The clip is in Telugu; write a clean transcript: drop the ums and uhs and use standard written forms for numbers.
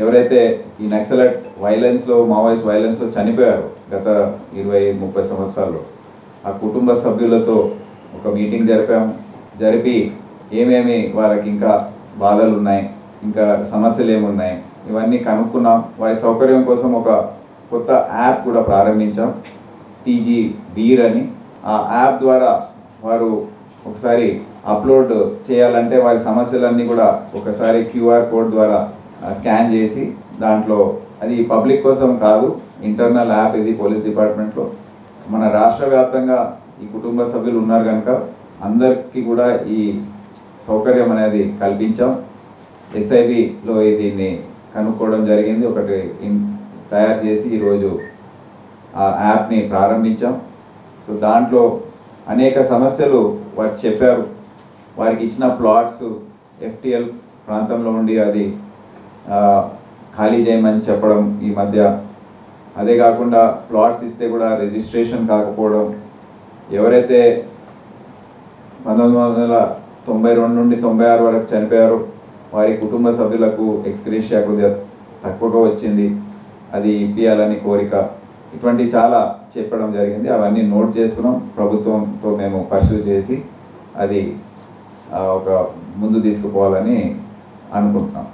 ఎవరైతే ఈ నక్సలైట్ వైలెన్స్లో మావోయిస్ట్ వైలెన్స్లో చనిపోయారు గత 20-30 సంవత్సరాల్లో, ఆ కుటుంబ సభ్యులతో ఒక మీటింగ్ జరిపి ఏమేమి వారికి ఇంకా బాధలు ఉన్నాయి, ఇంకా సమస్యలు ఏమున్నాయి, ఇవన్నీ కనుక్కున్నాం. వారి సౌకర్యం కోసం ఒక కొత్త యాప్ కూడా ప్రారంభించాం, టీజీ వీర్ అని. ఆ యాప్ ద్వారా వారు ఒకసారి అప్లోడ్ చేయాలంటే వారి సమస్యలన్నీ కూడా ఒకసారి క్యూఆర్ కోడ్ ద్వారా స్కాన్ చేసి, దాంట్లో అది పబ్లిక్ కోసం కాదు, ఇంటర్నల్ యాప్ ఇది పోలీస్ డిపార్ట్మెంట్లో. మన రాష్ట్ర వ్యాప్తంగా ఈ కుటుంబ సభ్యులు ఉన్నారు కనుక అందరికీ కూడా ఈ సౌకర్యం అనేది కల్పించాం. ఎస్ఐబిలో దీన్ని కనుక్కోవడం జరిగింది, ఒకటి తయారు చేసి ఈరోజు ఆ యాప్ని ప్రారంభించాం. సో దాంట్లో అనేక సమస్యలు వారు చెప్పారు. వారికి ఇచ్చిన ప్లాట్స్ ఎఫ్టిఎల్ ప్రాంతంలో ఉండి అది ఖాళీ చేయమని చెప్పడం ఈ మధ్య, అదే కాకుండా ప్లాట్స్ ఇస్తే కూడా రిజిస్ట్రేషన్ కాకపోవడం, ఎవరైతే 1992 నుండి 96 వరకు చనిపోయారో వారి కుటుంబ సభ్యులకు ఎక్స్గ్రేషియా కొద్దిగా తక్కువగా వచ్చింది, అది ఇప్పియాలని కోరిక, ఇటువంటి చాలా చెప్పడం జరిగింది. అవన్నీ నోట్ చేసుకున్నాం, ప్రభుత్వంతో మేము పర్సూ చేసి అది ఒక ముందు తీసుకుపోవాలని అనుకుంటున్నాం.